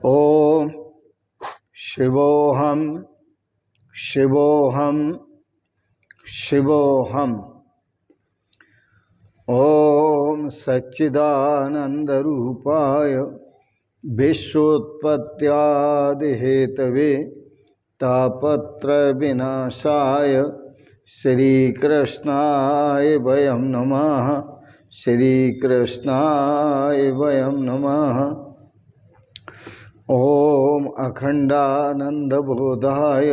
ओम शिवोहम शिवोहम शिवोहम। ओम सच्चिदानंदरूपाय विश्वोत्पत्त्यादिहेतवे तापत्रय विनाशाय श्रीकृष्णाय वयं नमः। श्रीकृष्णाय वयं नमः। ओम अखंडानंदबोधाय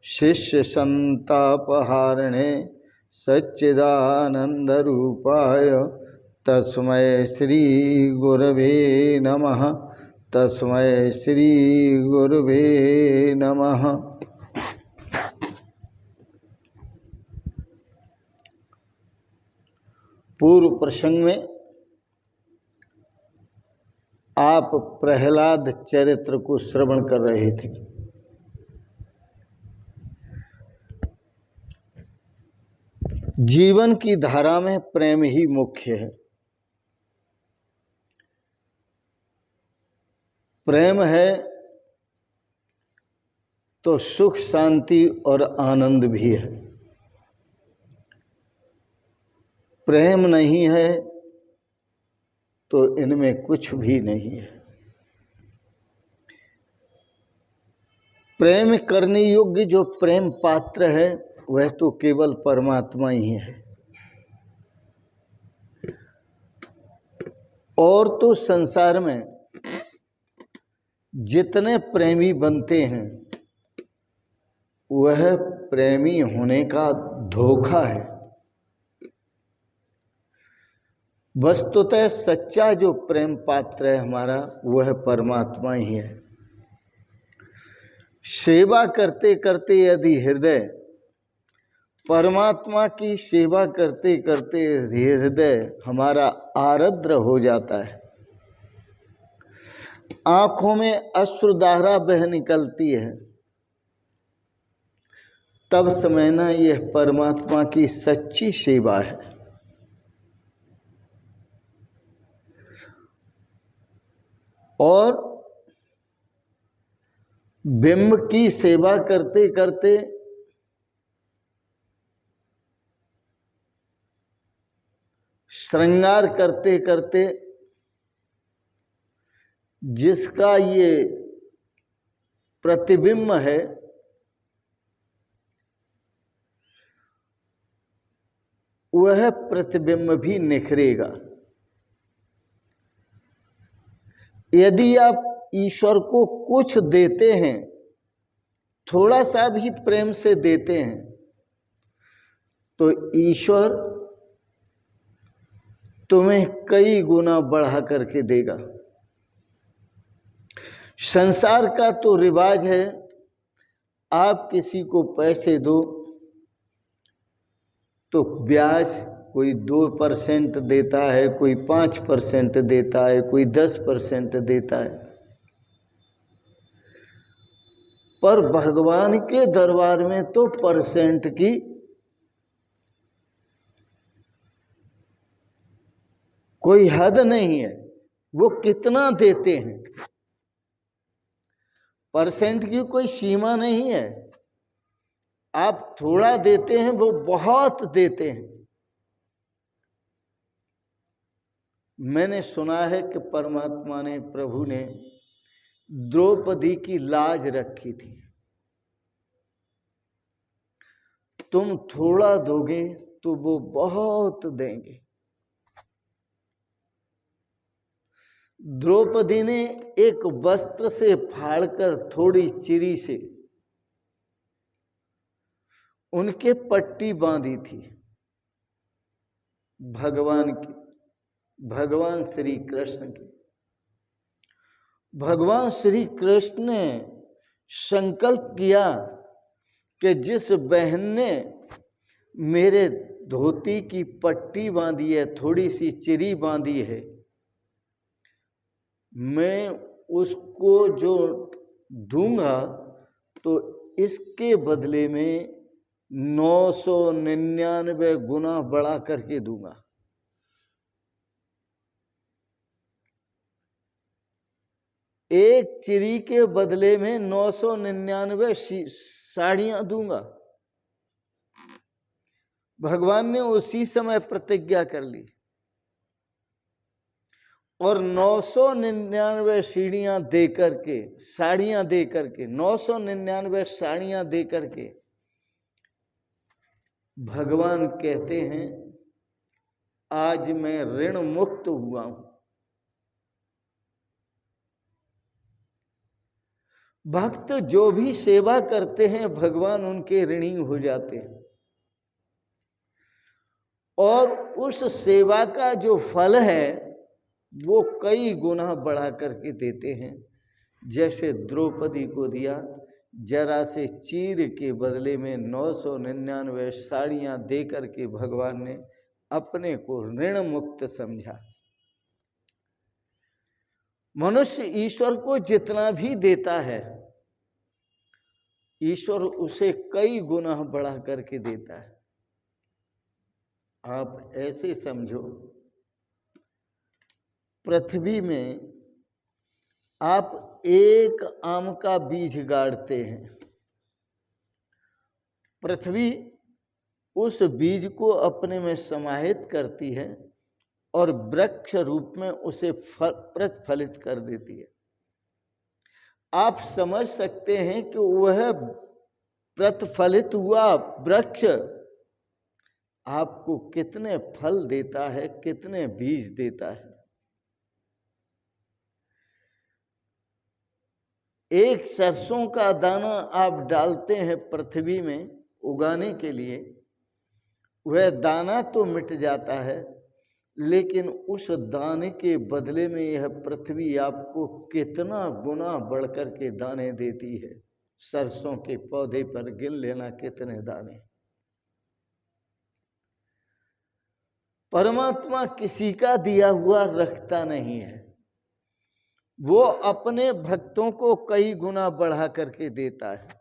शिष्यसंतापहारिणे सच्चिदानंदरूपाय तस्मै श्री गुरवे नमः। तस्मै श्री गुरवे नमः। पूर्व प्रसंग में आप प्रहलाद चरित्र को श्रवण कर रहे थे। जीवन की धारा में प्रेम ही मुख्य है। प्रेम है तो सुख शांति और आनंद भी है। प्रेम नहीं है तो इनमें कुछ भी नहीं है। प्रेम करने योग्य जो प्रेम पात्र है वह तो केवल परमात्मा ही है। और तो संसार में जितने प्रेमी बनते हैं वह प्रेमी होने का धोखा है। वस्तुतः सच्चा जो प्रेम पात्र है हमारा वह परमात्मा ही है। सेवा करते करते यदि हृदय परमात्मा की सेवा करते करते हृदय हमारा आर्द्र हो जाता है, आंखों में अश्रुधारा बह निकलती है, तब समझना यह परमात्मा की सच्ची सेवा है। और बिंब की सेवा करते करते श्रृंगार करते करते जिसका ये प्रतिबिंब है वह प्रतिबिंब भी निखरेगा। यदि आप ईश्वर को कुछ देते हैं, थोड़ा सा भी प्रेम से देते हैं, तो ईश्वर तुम्हें कई गुना बढ़ा करके देगा। संसार का तो रिवाज है, आप किसी को पैसे दो तो ब्याज कोई 2% देता है, कोई 5% देता है, कोई 10% देता है। पर भगवान के दरबार में तो परसेंट की कोई हद नहीं है। वो कितना देते हैं, परसेंट की कोई सीमा नहीं है। आप थोड़ा देते हैं, वो बहुत देते हैं। मैंने सुना है कि परमात्मा ने, प्रभु ने द्रौपदी की लाज रखी थी। तुम थोड़ा दोगे तो वो बहुत देंगे। द्रौपदी ने एक वस्त्र से फाड़कर थोड़ी चिरी से उनके पट्टी बांधी थी भगवान की, भगवान श्री कृष्ण की। भगवान श्री कृष्ण ने संकल्प किया कि जिस बहन ने मेरे धोती की पट्टी बांधी है, थोड़ी सी चिरी बांधी है, मैं उसको जो दूंगा तो इसके बदले में 999 गुना बढ़ा करके दूंगा। एक चिरी के बदले में 999 साड़ियां दूंगा। भगवान ने उसी समय प्रतिज्ञा कर ली और 999 सीढ़ियां दे करके, साड़ियां दे करके, 999 साड़ियां दे करके भगवान कहते हैं आज मैं ऋण मुक्त हुआ हूं। भक्त जो भी सेवा करते हैं भगवान उनके ऋणी हो जाते हैं और उस सेवा का जो फल है वो कई गुना बढ़ा करके देते हैं। जैसे द्रौपदी को दिया, जरा से चीर के बदले में 999 साड़ियां दे करके भगवान ने अपने को ऋण मुक्त समझा। मनुष्य ईश्वर को जितना भी देता है ईश्वर उसे कई गुना बढ़ा करके देता है। आप ऐसे समझो, पृथ्वी में आप एक आम का बीज गाड़ते हैं, पृथ्वी उस बीज को अपने में समाहित करती है और वृक्ष रूप में उसे प्रतिफलित कर देती है। आप समझ सकते हैं कि वह प्रतिफलित हुआ वृक्ष आपको कितने फल देता है, कितने बीज देता है। एक सरसों का दाना आप डालते हैं पृथ्वी में उगाने के लिए, वह दाना तो मिट जाता है लेकिन उस दाने के बदले में यह पृथ्वी आपको कितना गुना बढ़कर के दाने देती है। सरसों के पौधे पर गिन लेना कितने दाने। परमात्मा किसी का दिया हुआ रखता नहीं है, वो अपने भक्तों को कई गुना बढ़ा करके देता है।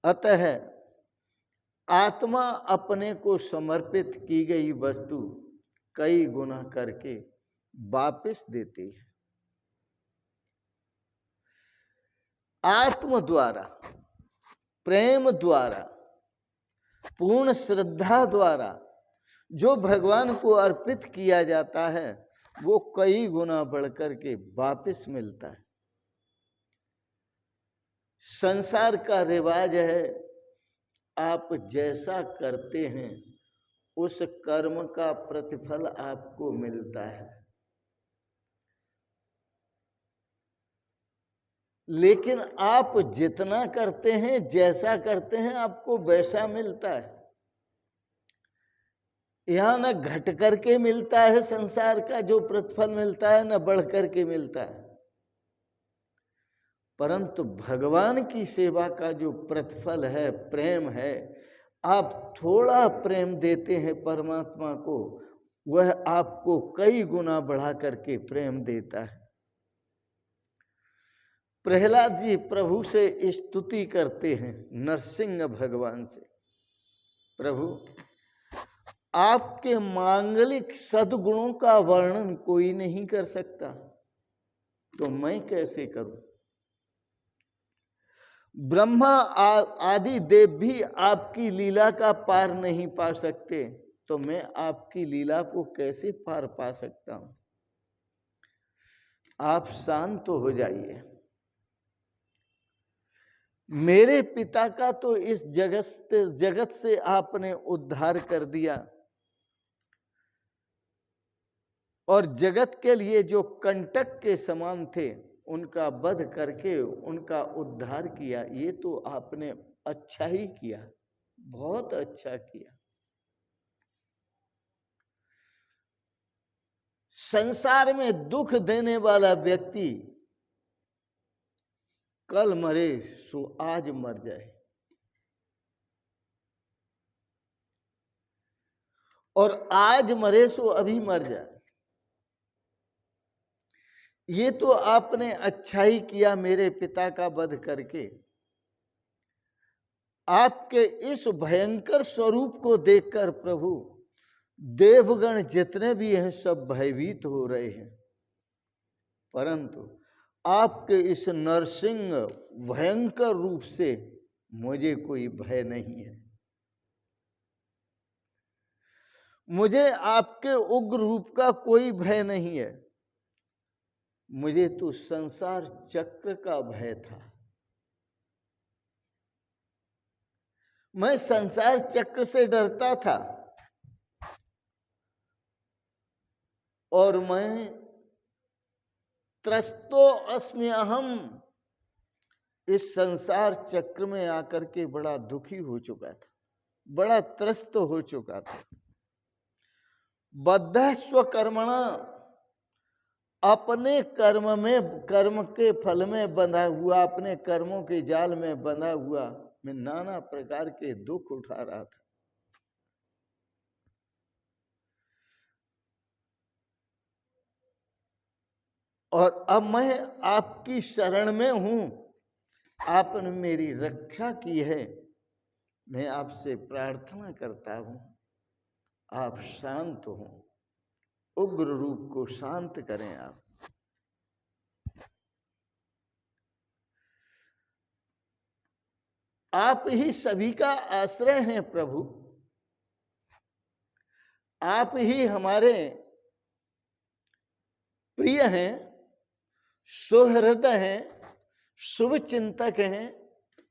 अतः आत्मा अपने को समर्पित की गई वस्तु कई गुना करके वापस देती है। आत्म द्वारा, प्रेम द्वारा, पूर्ण श्रद्धा द्वारा जो भगवान को अर्पित किया जाता है वो कई गुना बढ़कर के वापस मिलता है। संसार का रिवाज है आप जैसा करते हैं उस कर्म का प्रतिफल आपको मिलता है, लेकिन आप जितना करते हैं, जैसा करते हैं, आपको वैसा मिलता है। यहां न घट करके मिलता है संसार का जो प्रतिफल मिलता है, न बढ़ करके मिलता है, परंतु भगवान की सेवा का जो प्रतिफल है, प्रेम है, आप थोड़ा प्रेम देते हैं परमात्मा को, वह आपको कई गुना बढ़ा करके प्रेम देता है। प्रहलाद जी प्रभु से स्तुति करते हैं, नरसिंह भगवान से, प्रभु आपके मांगलिक सद्गुणों का वर्णन कोई नहीं कर सकता, तो मैं कैसे करूं? ब्रह्मा आदि देव भी आपकी लीला का पार नहीं पा सकते, तो मैं आपकी लीला को कैसे पार पा सकता हूं? आप शांत तो हो जाइए। मेरे पिता का तो इस जगत से आपने उद्धार कर दिया और जगत के लिए जो कंटक के समान थे उनका वध करके उनका उद्धार किया। ये तो आपने अच्छा ही किया, बहुत अच्छा किया। संसार में दुख देने वाला व्यक्ति कल मरे सो आज मर जाए, और आज मरे सो अभी मर जाए। ये तो आपने अच्छा ही किया मेरे पिता का वध करके। आपके इस भयंकर स्वरूप को देखकर प्रभु देवगण जितने भी हैं सब भयभीत हो रहे हैं, परंतु आपके इस नरसिंह भयंकर रूप से मुझे कोई भय नहीं है। मुझे आपके उग्र रूप का कोई भय नहीं है। मुझे तो संसार चक्र का भय था। मैं संसार चक्र से डरता था और मैं त्रस्तो अस्मि अहम, इस संसार चक्र में आकर के बड़ा दुखी हो चुका था, बड़ा त्रस्त हो चुका था। बद्ध स्वकर्मणा, अपने कर्म में, कर्म के फल में बंधा हुआ, अपने कर्मों के जाल में बंधा हुआ मैं नाना प्रकार के दुख उठा रहा था। और अब मैं आपकी शरण में हूं, आपने मेरी रक्षा की है। मैं आपसे प्रार्थना करता हूं, आप शांत हो, उग्र रूप को शांत करें। आप ही सभी का आश्रय हैं प्रभु, आप ही हमारे प्रिय हैं, सुहृद हैं, शुभ चिंतक हैं,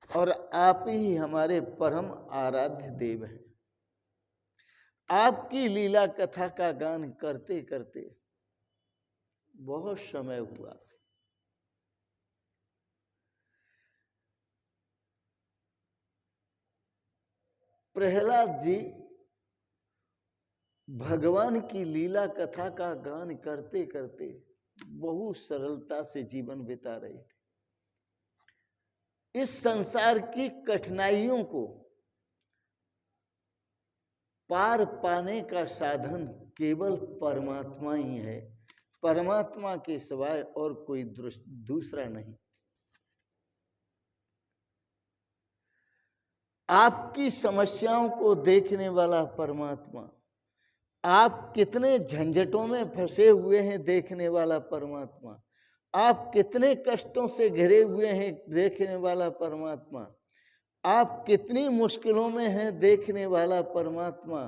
और आप ही हमारे परम आराध्य देव हैं। आपकी लीला कथा का गान करते करते बहुत समय हुआ। प्रहलाद जी भगवान की लीला कथा का गान करते करते बहुत सरलता से जीवन बिता रहे थे। इस संसार की कठिनाइयों को पार पाने का साधन केवल परमात्मा ही है। परमात्मा के सिवाय और कोई दूसरा नहीं। आपकी समस्याओं को देखने वाला परमात्मा, आप कितने झंझटों में फंसे हुए हैं देखने वाला परमात्मा, आप कितने कष्टों से घिरे हुए हैं देखने वाला परमात्मा, आप कितनी मुश्किलों में हैं देखने वाला परमात्मा,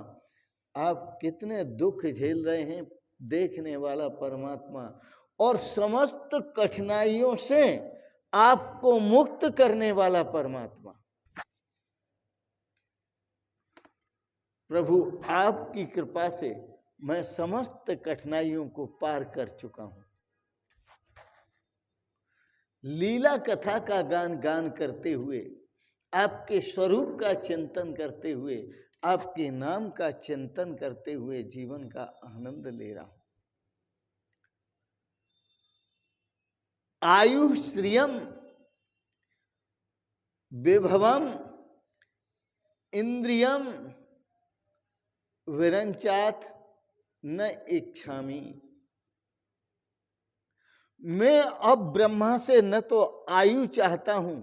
आप कितने दुख झेल रहे हैं देखने वाला परमात्मा, और समस्त कठिनाइयों से आपको मुक्त करने वाला परमात्मा। प्रभु आपकी कृपा से मैं समस्त कठिनाइयों को पार कर चुका हूं। लीला कथा का गान करते हुए, आपके स्वरूप का चिंतन करते हुए, आपके नाम का चिंतन करते हुए जीवन का आनंद ले रहा हूं। आयु श्रियम विभवम इंद्रियम विरंचात न इच्छामि। मैं अब ब्रह्मा से न तो आयु चाहता हूं,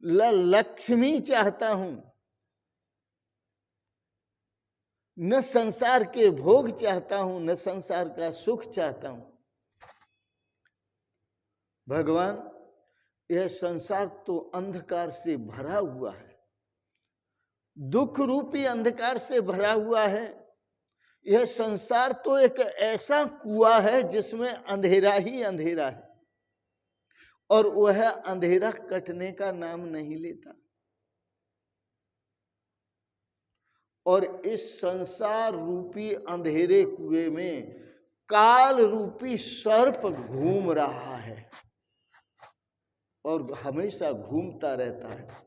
न लक्ष्मी चाहता हूं, न संसार के भोग चाहता हूं, न संसार का सुख चाहता हूं। भगवान, यह संसार तो अंधकार से भरा हुआ है, दुख रूपी अंधकार से भरा हुआ है। यह संसार तो एक ऐसा कुआं है जिसमें अंधेरा ही अंधेरा है, और वह अंधेरा कटने का नाम नहीं लेता। और इस संसार रूपी अंधेरे कुएं में काल रूपी सर्प घूम रहा है और हमेशा घूमता रहता है।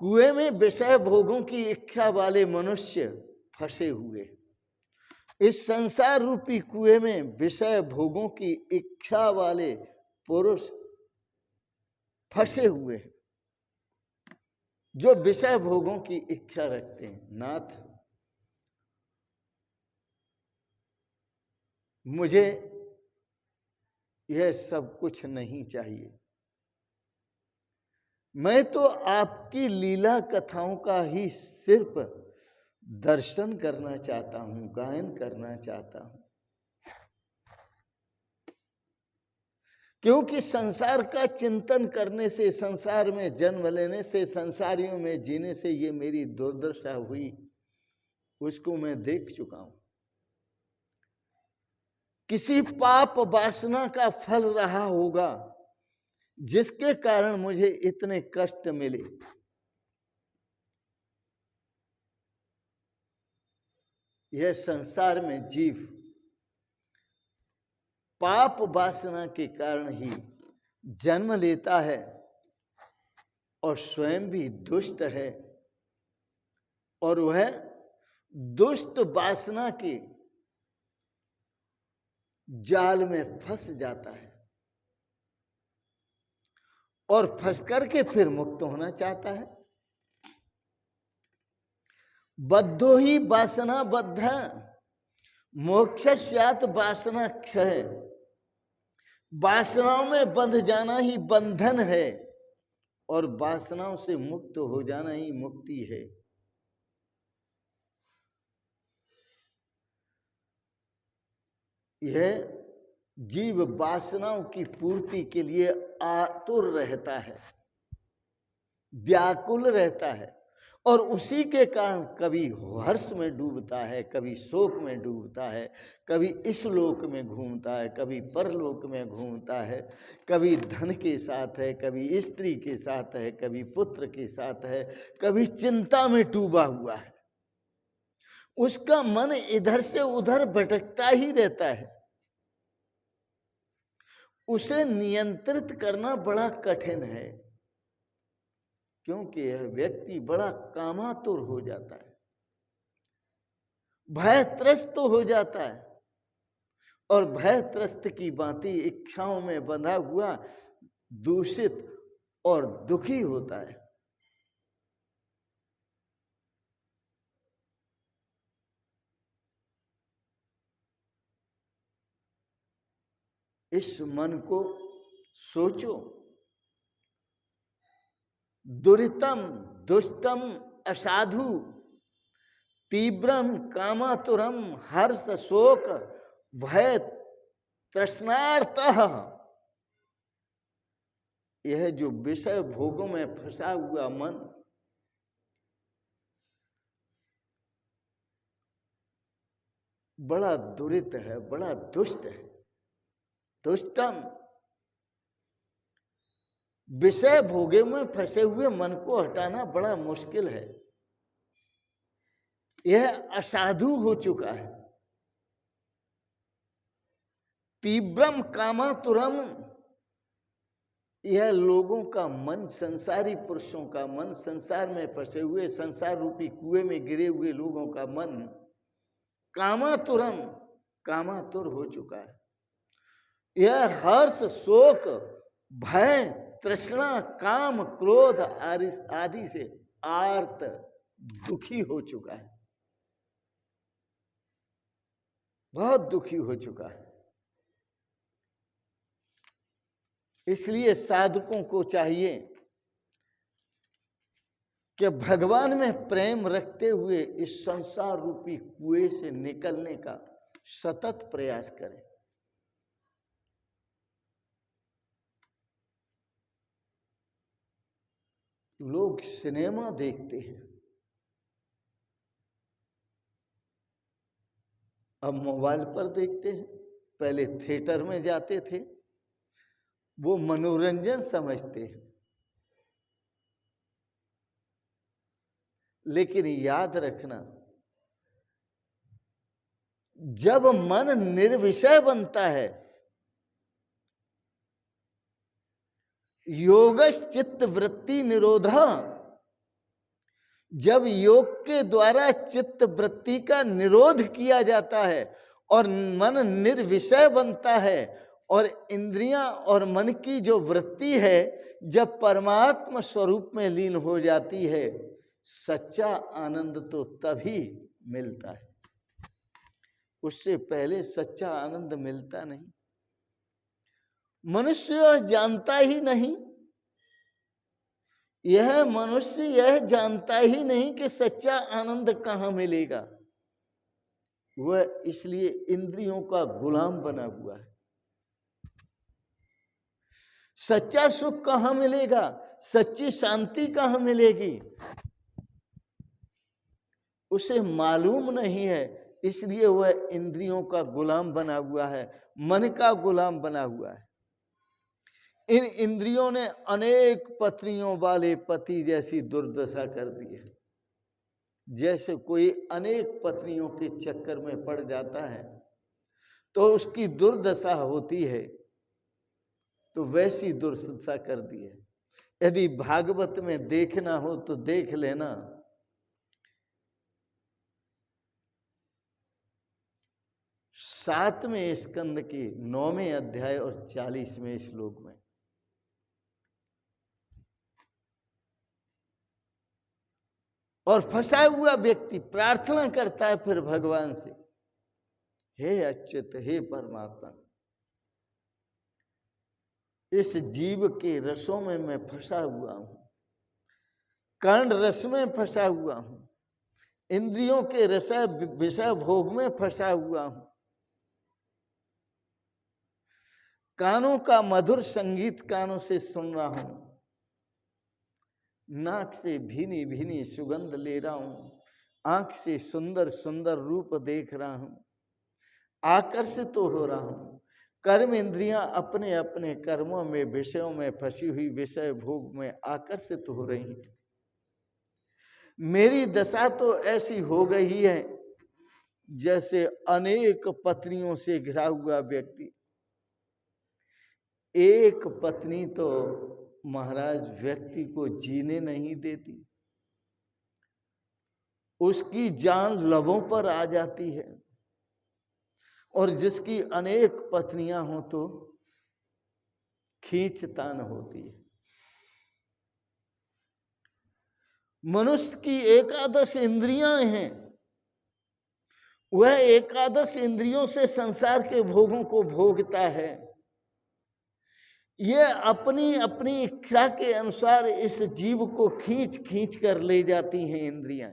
कुएं में विषय भोगों की इच्छा वाले मनुष्य फंसे हुए, इस संसार रूपी कुएं में विषय भोगों की इच्छा वाले पुरुष फंसे हुए हैं, जो विषय भोगों की इच्छा रखते हैं। नाथ, मुझे यह सब कुछ नहीं चाहिए। मैं तो आपकी लीला कथाओं का ही सिर्फ दर्शन करना चाहता हूं, गायन करना चाहता हूं, क्योंकि संसार का चिंतन करने से, संसार में जन्म लेने से, संसारियों में जीने से ये मेरी दुर्दशा हुई, उसको मैं देख चुका हूं। किसी पाप वासना का फल रहा होगा जिसके कारण मुझे इतने कष्ट मिले। यह संसार में जीव पाप वासना के कारण ही जन्म लेता है और स्वयं भी दुष्ट है, और वह दुष्ट वासना के जाल में फंस जाता है और फंस करके फिर मुक्त होना चाहता है। बद्धो ही वासना बद्ध मोक्षस्यात् वासना क्षय। वासनाओं में बंध जाना ही बंधन है और वासनाओं से मुक्त हो जाना ही मुक्ति है। यह जीव वासनाओं की पूर्ति के लिए आतुर रहता है, व्याकुल रहता है, और उसी के कारण कभी हर्ष में डूबता है, कभी शोक में डूबता है, कभी इस लोक में घूमता है, कभी परलोक में घूमता है, कभी धन के साथ है, कभी स्त्री के साथ है, कभी पुत्र के साथ है, कभी चिंता में डूबा हुआ है। उसका मन इधर से उधर भटकता ही रहता है। उसे नियंत्रित करना बड़ा कठिन है, क्योंकि यह व्यक्ति बड़ा कामातुर हो जाता है, भयत्रस्त हो जाता है, और भयत्रस्त की भांति इच्छाओं में बंधा हुआ दूषित और दुखी होता है। इस मन को सोचो, दुरितम दुष्टम असाधु तीव्रम कामातुरम हर्ष शोक भय तृष्णार्तः। यह जो विषय भोगों में फंसा हुआ मन बड़ा दुरित है, बड़ा दुष्ट है। दुष्टम, विषय भोगे में फंसे हुए मन को हटाना बड़ा मुश्किल है। यह असाधु हो चुका है। तीव्रम कामातुरम, यह लोगों का मन, संसारी पुरुषों का मन, संसार में फंसे हुए, संसार रूपी कुएं में गिरे हुए लोगों का मन कामातुरम, कामातुर हो चुका है। यह हर्ष शोक भय तृष्णा काम क्रोध आदि से आर्त दुखी हो चुका है, बहुत दुखी हो चुका है। इसलिए साधकों को चाहिए कि भगवान में प्रेम रखते हुए इस संसार रूपी कुएं से निकलने का सतत प्रयास करें। लोग सिनेमा देखते हैं, अब मोबाइल पर देखते हैं, पहले थिएटर में जाते थे, वो मनोरंजन समझते हैं। लेकिन याद रखना, जब मन निर्विषय बनता है, योगश्चित्त वृत्ति निरोधा, जब योग के द्वारा चित्त वृत्ति का निरोध किया जाता है और मन निर्विषय बनता है और इंद्रियां और मन की जो वृत्ति है जब परमात्मा स्वरूप में लीन हो जाती है, सच्चा आनंद तो तभी मिलता है, उससे पहले सच्चा आनंद मिलता नहीं। मनुष्य जानता ही नहीं यह मनुष्य यह जानता ही नहीं कि सच्चा आनंद कहाँ मिलेगा। वह इसलिए इंद्रियों का गुलाम बना हुआ है। सच्चा सुख कहाँ मिलेगा, सच्ची शांति कहाँ मिलेगी, उसे मालूम नहीं है। इसलिए वह इंद्रियों का गुलाम बना हुआ है, मन का गुलाम बना हुआ है। इन इंद्रियों ने अनेक पत्नियों वाले पति जैसी दुर्दशा कर दी है। जैसे कोई अनेक पत्नियों के चक्कर में पड़ जाता है तो उसकी दुर्दशा होती है, तो वैसी दुर्दशा कर दी है। यदि भागवत में देखना हो तो देख लेना। 7वें स्कंद के 9वें अध्याय और 40वें श्लोक में और फंसा हुआ व्यक्ति प्रार्थना करता है फिर भगवान से, हे अच्युत, हे परमात्मा, इस जीव के रसों में मैं फंसा हुआ हूं, कर्ण रस में फंसा हुआ हूं, इंद्रियों के विषय भोग में फंसा हुआ हूं, कानों का मधुर संगीत कानों से सुन रहा हूं, नाक से भीनी भीनी सुगंध ले रहा हूं, आंख से सुंदर सुंदर रूप देख रहा हूं, आकर्षित तो हो रहा हूं। कर्म इंद्रियां अपने अपने कर्मों में विषयों में फंसी हुई विषय भोग में आकर्षित हो रही हैं। मेरी दशा तो ऐसी हो गई है जैसे अनेक पत्नियों से घिरा हुआ व्यक्ति। एक पत्नी तो महाराज व्यक्ति को जीने नहीं देती, उसकी जान लबों पर आ जाती है। और जिसकी अनेक पत्नियां हो तो खींचतान होती है। मनुष्य की एकादश इंद्रियां हैं, वह एकादश इंद्रियों से संसार के भोगों को भोगता है। यह अपनी अपनी इच्छा के अनुसार इस जीव को खींच खींच कर ले जाती हैं इंद्रियां,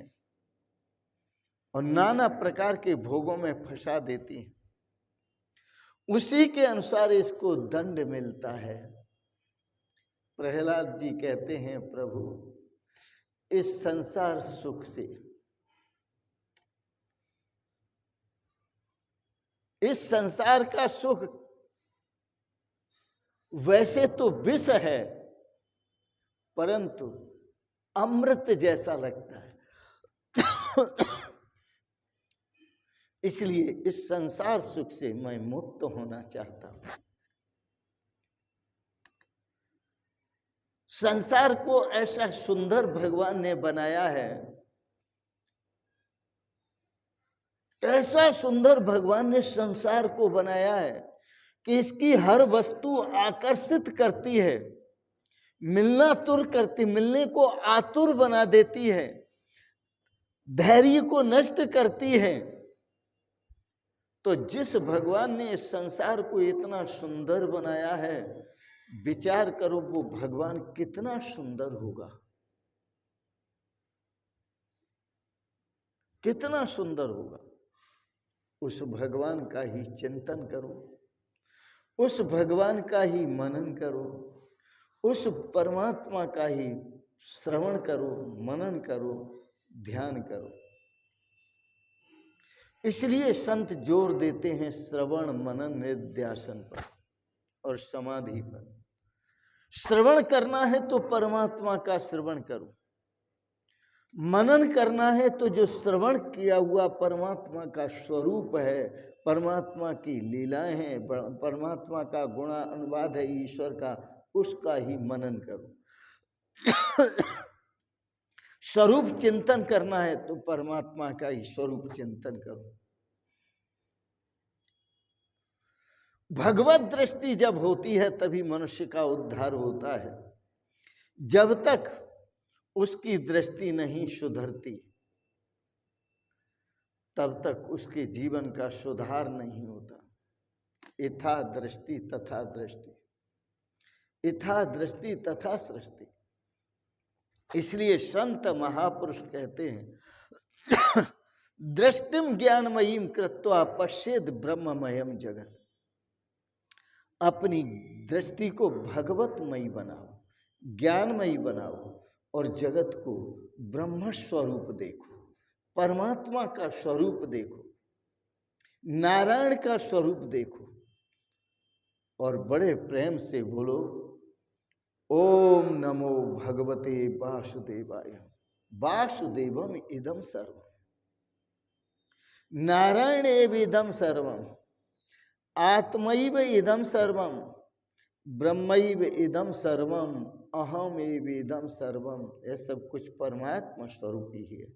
और नाना प्रकार के भोगों में फंसा देती हैं। उसी के अनुसार इसको दंड मिलता है। प्रहलाद जी कहते हैं, प्रभु इस संसार सुख से, इस संसार का सुख वैसे तो विष है परंतु अमृत जैसा लगता है। इसलिए इस संसार सुख से मैं मुक्त होना चाहता हूं। संसार को ऐसा सुंदर भगवान ने बनाया है, ऐसा सुंदर भगवान ने संसार को बनाया है कि इसकी हर वस्तु आकर्षित करती है, मिलना तुर करती, मिलने को आतुर बना देती है, धैर्य को नष्ट करती है। तो जिस भगवान ने इस संसार को इतना सुंदर बनाया है, विचार करो वो भगवान कितना सुंदर होगा, कितना सुंदर होगा। उस भगवान का ही चिंतन करो, उस भगवान का ही मनन करो, उस परमात्मा का ही श्रवण करो, मनन करो, ध्यान करो। इसलिए संत जोर देते हैं श्रवण मनन निध्यासन पर और समाधि पर। श्रवण करना है तो परमात्मा का श्रवण करो, मनन करना है तो जो श्रवण किया हुआ परमात्मा का स्वरूप है, परमात्मा की लीलाएं हैं, परमात्मा का गुणा अनुवाद है ईश्वर का, उसका ही मनन करो। स्वरूप चिंतन करना है तो परमात्मा का ही स्वरूप चिंतन करो। भगवत दृष्टि जब होती है तभी मनुष्य का उद्धार होता है। जब तक उसकी दृष्टि नहीं सुधरती तब तक उसके जीवन का सुधार नहीं होता। यथा दृष्टि तथा दृष्टि, यथा दृष्टि तथा सृष्टि। इसलिए संत महापुरुष कहते हैं दृष्टिम ज्ञानमयीम कृत्वा पश्येद ब्रह्ममयम जगत। अपनी दृष्टि को भगवतमयी बनाओ, ज्ञानमयी बनाओ और जगत को ब्रह्म स्वरूप देखो, परमात्मा का स्वरूप देखो, नारायण का स्वरूप देखो और बड़े प्रेम से बोलो ओम नमो भगवते वासुदेवाय। वासुदेवम इदम सर्वम, नारायण एव इदम सर्वम, आत्मैव इदम सर्वम, ब्रह्मैव इदम सर्वम, अहम एव इदम सर्वम। यह सब कुछ परमात्मा स्वरूप ही है।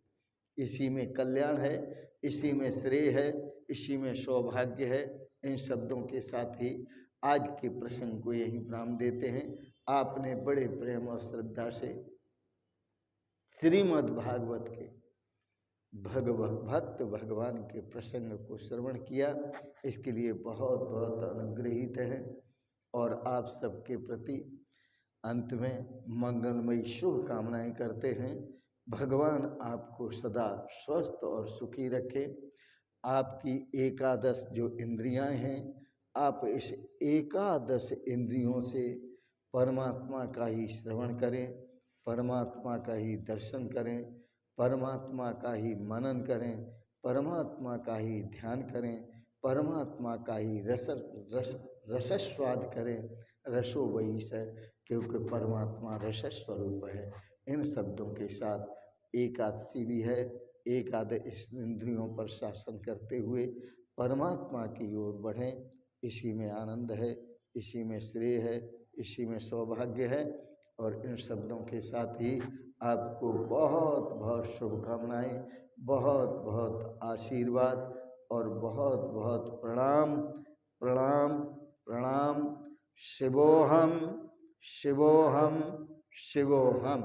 इसी में कल्याण है, इसी में श्रेय है, इसी में सौभाग्य है। इन शब्दों के साथ ही आज के प्रसंग को यहीं विराम देते हैं। आपने बड़े प्रेम और श्रद्धा से श्रीमद् भागवत के भक्त भगवान के प्रसंग को श्रवण किया, इसके लिए बहुत बहुत अनुग्रहित हैं और आप सबके प्रति अंत में मंगलमयी शुभकामनाएं करते हैं। भगवान आपको सदा स्वस्थ और सुखी रखे। आपकी एकादश जो इंद्रियां हैं, आप इस एकादश इंद्रियों से परमात्मा का ही श्रवण करें, परमात्मा का ही दर्शन करें, परमात्मा का ही मनन करें, परमात्मा का ही ध्यान करें, परमात्मा का ही रसस्वाद करें। रसो वही है, क्योंकि परमात्मा रस स्वरूप है। इन शब्दों के साथ एकादशी भी है। एकादश इंद्रियों पर शासन करते हुए परमात्मा की ओर बढ़ें। इसी में आनंद है, इसी में श्रेय है, इसी में सौभाग्य है। और इन शब्दों के साथ ही आपको बहुत बहुत शुभकामनाएं, बहुत बहुत आशीर्वाद और बहुत बहुत प्रणाम प्रणाम प्रणाम। शिवोहम शिवोहम शिवोहम।